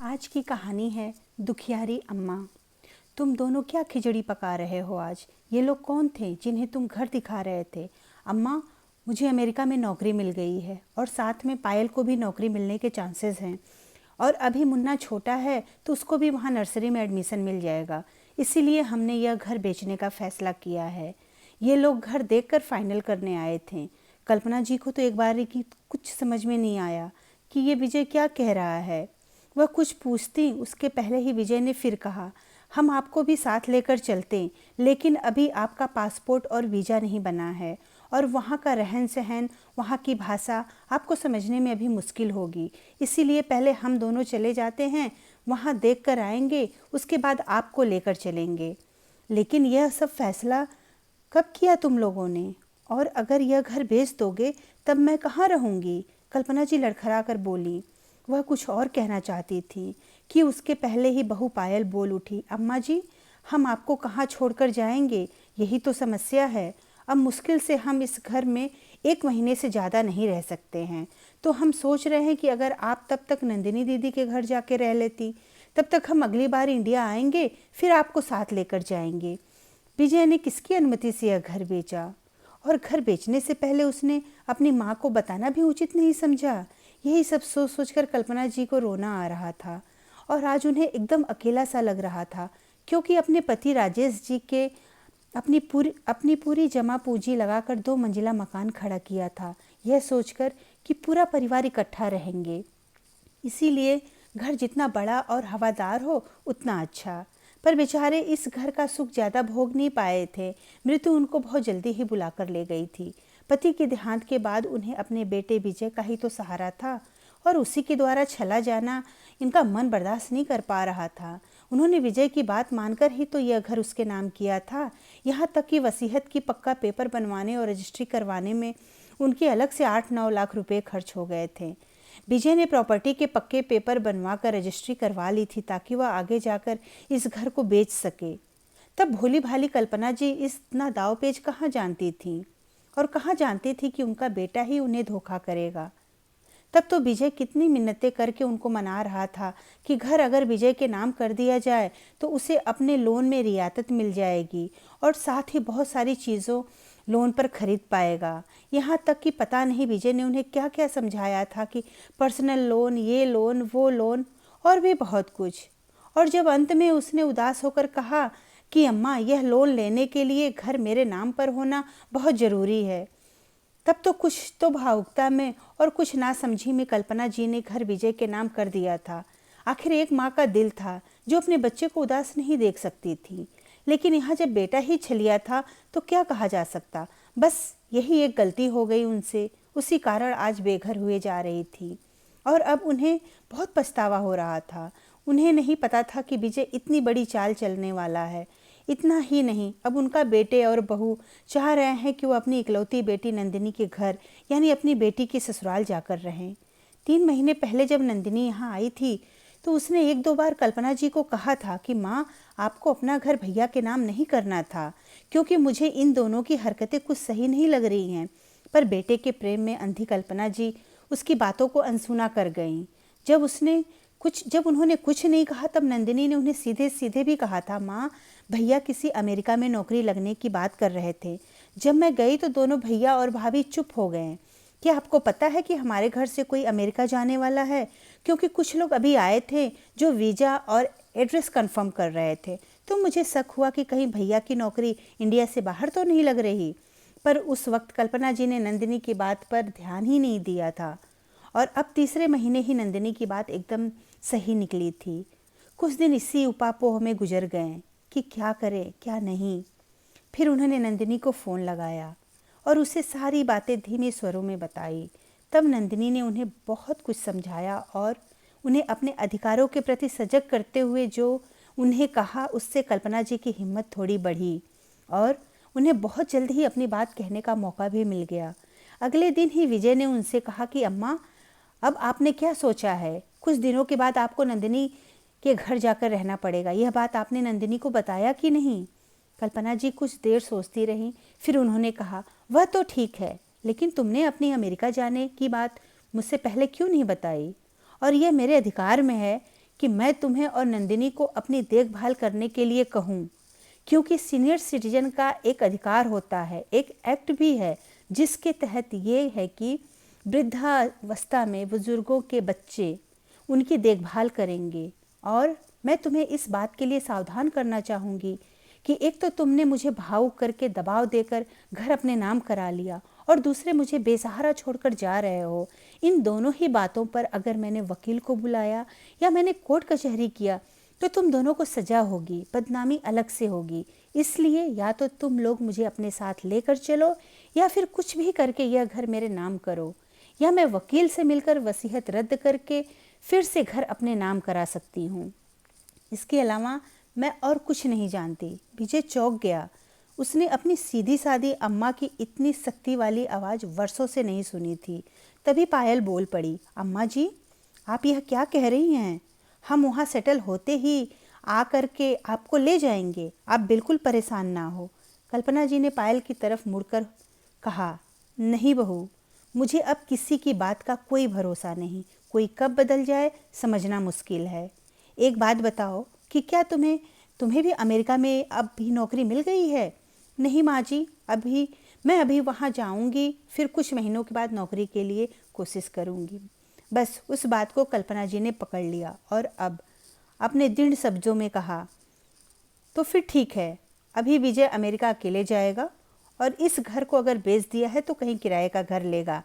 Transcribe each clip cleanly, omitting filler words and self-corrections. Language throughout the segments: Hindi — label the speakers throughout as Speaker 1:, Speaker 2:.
Speaker 1: आज की कहानी है दुखियारी अम्मा। तुम दोनों क्या खिचड़ी पका रहे हो आज? ये लोग कौन थे जिन्हें तुम घर दिखा रहे थे? अम्मा, मुझे अमेरिका में नौकरी मिल गई है और साथ में पायल को भी नौकरी मिलने के चांसेस हैं। और अभी मुन्ना छोटा है तो उसको भी वहाँ नर्सरी में एडमिशन मिल जाएगा। इसीलिए हमने यह घर बेचने का फैसला किया है। ये लोग घर देखकर फाइनल करने आए थे। कल्पना जी को तो एक बार की कुछ समझ में नहीं आया कि ये विजय क्या कह रहा है। वह कुछ पूछती उसके पहले ही विजय ने फिर कहा, हम आपको भी साथ लेकर चलते, लेकिन अभी आपका पासपोर्ट और वीज़ा नहीं बना है और वहाँ का रहन सहन, वहाँ की भाषा आपको समझने में अभी मुश्किल होगी। इसीलिए पहले हम दोनों चले जाते हैं, वहाँ देख कर आएंगे, उसके बाद आपको लेकर चलेंगे। लेकिन यह सब फैसला कब किया तुम लोगों ने? और अगर यह घर बेच दोगे तब मैं कहाँ रहूँगी? कल्पना जी लड़खड़ा कर बोली। वह कुछ और कहना चाहती थी कि उसके पहले ही बहू पायल बोल उठी, अम्मा जी, हम आपको कहाँ छोड़कर जाएंगे? यही तो समस्या है। अब मुश्किल से हम इस घर में 1 महीने से ज़्यादा नहीं रह सकते हैं, तो हम सोच रहे हैं कि अगर आप तब तक नंदिनी दीदी के घर जाके रह लेती, तब तक हम अगली बार इंडिया आएंगे, फिर आपको साथ लेकर जाएंगे। विजय ने किसकी अनुमति से यह घर बेचा? और घर बेचने से पहले उसने अपनी माँ को बताना भी उचित नहीं समझा। यही सब सोच सोचकर कल्पना जी को रोना आ रहा था और आज उन्हें एकदम अकेला सा लग रहा था, क्योंकि अपने पति राजेश जी के अपनी पूरी जमा पूंजी लगाकर 2 मंजिला मकान खड़ा किया था, यह सोचकर कि पूरा परिवार इकट्ठा रहेंगे। इसीलिए घर जितना बड़ा और हवादार हो उतना अच्छा। पर बेचारे इस घर का सुख ज़्यादा भोग नहीं पाए थे। मृत्यु उनको बहुत जल्दी ही बुला कर ले गई थी। पति के देहांत के बाद उन्हें अपने बेटे विजय का ही तो सहारा था और उसी के द्वारा चला जाना इनका मन बर्दाश्त नहीं कर पा रहा था। उन्होंने विजय की बात मानकर ही तो यह घर उसके नाम किया था। यहाँ तक कि वसीयत की पक्का पेपर बनवाने और रजिस्ट्री करवाने में उनके अलग से 8-9 लाख रुपए खर्च हो गए थे। विजय ने प्रॉपर्टी के पक्के पेपर बनवा कर रजिस्ट्री करवा ली थी ताकि वह आगे जाकर इस घर को बेच सके। तब भोली भाली कल्पना जी इतना दाव पेच कहाँ जानती थी और कहाँ जानती थी कि उनका बेटा ही उन्हें धोखा करेगा। तब तो विजय कितनी मिन्नतें करके उनको मना रहा था कि घर अगर विजय के नाम कर दिया जाए तो उसे अपने लोन में रियायत मिल जाएगी और साथ ही बहुत सारी चीज़ों लोन पर खरीद पाएगा। यहाँ तक कि पता नहीं विजय ने उन्हें क्या क्या समझाया था कि पर्सनल लोन, ये लोन, वो लोन और भी बहुत कुछ। और जब अंत में उसने उदास होकर कहा कि अम्मा, यह लोन लेने के लिए घर मेरे नाम पर होना बहुत ज़रूरी है, तब तो कुछ तो भावुकता में और कुछ नासमझी में कल्पना जी ने घर विजय के नाम कर दिया था। आखिर एक माँ का दिल था जो अपने बच्चे को उदास नहीं देख सकती थी। लेकिन यहाँ जब बेटा ही छलिया था तो क्या कहा जा सकता। बस यही एक गलती हो गई उनसे, उसी कारण आज बेघर हुए जा रही थी और अब उन्हें बहुत पछतावा हो रहा था। उन्हें नहीं पता था कि विजय इतनी बड़ी चाल चलने वाला है। इतना ही नहीं, अब उनका बेटे और बहू चाह रहे हैं कि वो अपनी इकलौती बेटी नंदिनी के घर यानी अपनी बेटी के ससुराल जाकर रहें। 3 महीने पहले जब नंदिनी यहाँ आई थी तो उसने 1-2 बार कल्पना जी को कहा था कि माँ, आपको अपना घर भैया के नाम नहीं करना था, क्योंकि मुझे इन दोनों की हरकतें कुछ सही नहीं लग रही हैं। पर बेटे के प्रेम में अंधी कल्पना जी उसकी बातों को अनसुना कर गईं। जब उन्होंने कुछ नहीं कहा तब नंदिनी ने उन्हें सीधे सीधे भी कहा था, माँ, भैया किसी अमेरिका में नौकरी लगने की बात कर रहे थे। जब मैं गई तो दोनों भैया और भाभी चुप हो गए। क्या आपको पता है कि हमारे घर से कोई अमेरिका जाने वाला है? क्योंकि कुछ लोग अभी आए थे जो वीज़ा और एड्रेस कंफर्म कर रहे थे, तो मुझे शक हुआ कि कहीं भैया की नौकरी इंडिया से बाहर तो नहीं लग रही। पर उस वक्त कल्पना जी ने नंदिनी की बात पर ध्यान ही नहीं दिया था और अब तीसरे महीने ही नंदिनी की बात एकदम सही निकली थी। कुछ दिन इसी उपापोह में गुजर गए कि क्या करें क्या नहीं। फिर उन्होंने नंदिनी को फ़ोन लगाया और उसे सारी बातें धीमे स्वरों में बताई। तब नंदिनी ने उन्हें बहुत कुछ समझाया और उन्हें अपने अधिकारों के प्रति सजग करते हुए जो उन्हें कहा, उससे कल्पना जी की हिम्मत थोड़ी बढ़ी और उन्हें बहुत जल्द ही अपनी बात कहने का मौका भी मिल गया। अगले दिन ही विजय ने उनसे कहा कि अम्मा, अब आपने क्या सोचा है? कुछ दिनों के बाद आपको नंदिनी के घर जाकर रहना पड़ेगा। यह बात आपने नंदिनी को बताया कि नहीं? कल्पना जी कुछ देर सोचती रहीं, फिर उन्होंने कहा, वह तो ठीक है, लेकिन तुमने अपनी अमेरिका जाने की बात मुझसे पहले क्यों नहीं बताई? और यह मेरे अधिकार में है कि मैं तुम्हें और नंदिनी को अपनी देखभाल करने के लिए कहूँ, क्योंकि सीनियर सिटीजन का एक अधिकार होता है, एक एक्ट भी है जिसके तहत ये है कि वृद्धावस्था में बुजुर्गों के बच्चे उनकी देखभाल करेंगे। और मैं तुम्हें इस बात के लिए सावधान करना चाहूँगी कि एक तो तुमने मुझे भावुक करके दबाव देकर घर अपने नाम करा लिया और दूसरे मुझे बेसहारा छोड़कर जा रहे हो। इन दोनों ही बातों पर अगर मैंने वकील को बुलाया या मैंने कोर्ट कचहरी किया तो तुम दोनों को सजा होगी, बदनामी अलग से होगी। इसलिए या तो तुम लोग मुझे अपने साथ लेकर चलो या फिर कुछ भी करके यह घर मेरे नाम करो, या मैं वकील से मिलकर वसीयत रद्द करके फिर से घर अपने नाम करा सकती हूँ। इसके अलावा मैं और कुछ नहीं जानती। विजय चौंक गया। उसने अपनी सीधी सादी अम्मा की इतनी सख्ती वाली आवाज़ वर्षों से नहीं सुनी थी। तभी पायल बोल पड़ी, अम्मा जी, आप यह क्या कह रही हैं? हम वहाँ सेटल होते ही आ करके आपको ले जाएंगे, आप बिल्कुल परेशान ना हो। कल्पना जी ने पायल की तरफ मुड़कर कहा, नहीं बहू, मुझे अब किसी की बात का कोई भरोसा नहीं। कोई कब बदल जाए समझना मुश्किल है। एक बात बताओ कि क्या तुम्हें भी अमेरिका में अब भी नौकरी मिल गई है? नहीं माँ जी, मैं अभी वहाँ जाऊँगी, फिर कुछ महीनों के बाद नौकरी के लिए कोशिश करूँगी। बस उस बात को कल्पना जी ने पकड़ लिया और अब अपने दृढ़ शब्दों में कहा, तो फिर ठीक है, अभी विजय अमेरिका अकेले जाएगा और इस घर को अगर बेच दिया है तो कहीं किराए का घर लेगा।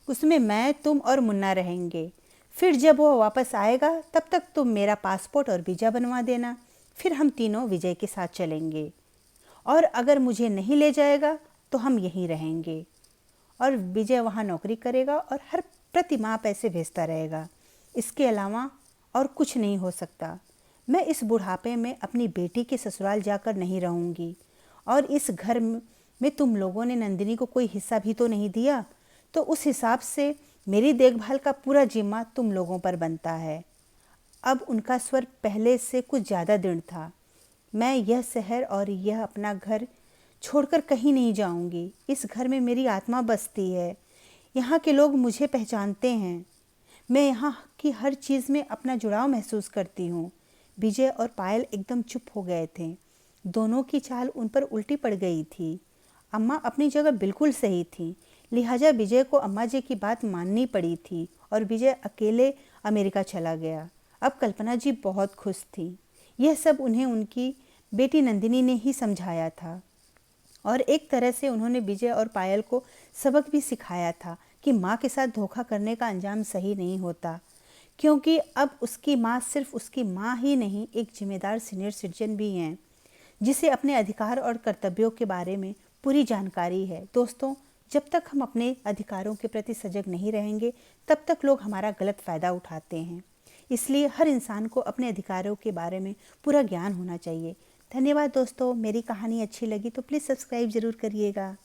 Speaker 1: उसमें मैं, तुम और मुन्ना रहेंगे। फिर जब वो वापस आएगा तब तक तुम मेरा पासपोर्ट और वीज़ा बनवा देना, फिर हम तीनों विजय के साथ चलेंगे। और अगर मुझे नहीं ले जाएगा तो हम यहीं रहेंगे और विजय वहाँ नौकरी करेगा और हर प्रति माह पैसे भेजता रहेगा। इसके अलावा और कुछ नहीं हो सकता। मैं इस बुढ़ापे में अपनी बेटी के ससुराल जाकर नहीं रहूँगी और इस घर में तुम लोगों ने नंदिनी को कोई हिस्सा भी तो नहीं दिया, तो उस हिसाब से मेरी देखभाल का पूरा जिम्मा तुम लोगों पर बनता है। अब उनका स्वर पहले से कुछ ज़्यादा दृढ़ था। मैं यह शहर और यह अपना घर छोड़कर कहीं नहीं जाऊंगी। इस घर में मेरी आत्मा बसती है। यहाँ के लोग मुझे पहचानते हैं। मैं यहाँ की हर चीज़ में अपना जुड़ाव महसूस करती हूँ। विजय और पायल एकदम चुप हो गए थे। दोनों की चाल उन पर उल्टी पड़ गई थी। अम्मा अपनी जगह बिल्कुल सही थी, लिहाजा विजय को अम्मा जी की बात माननी पड़ी थी और विजय अकेले अमेरिका चला गया। अब कल्पना जी बहुत खुश थी। यह सब उन्हें उनकी बेटी नंदिनी ने ही समझाया था और एक तरह से उन्होंने विजय और पायल को सबक भी सिखाया था कि माँ के साथ धोखा करने का अंजाम सही नहीं होता, क्योंकि अब उसकी माँ सिर्फ उसकी माँ ही नहीं, एक जिम्मेदार सीनियर सिटीजन भी हैं जिसे अपने अधिकार और कर्तव्यों के बारे में पूरी जानकारी है। दोस्तों, जब तक हम अपने अधिकारों के प्रति सजग नहीं रहेंगे तब तक लोग हमारा गलत फ़ायदा उठाते हैं। इसलिए हर इंसान को अपने अधिकारों के बारे में पूरा ज्ञान होना चाहिए। धन्यवाद दोस्तों। मेरी कहानी अच्छी लगी तो प्लीज़ सब्सक्राइब ज़रूर करिएगा।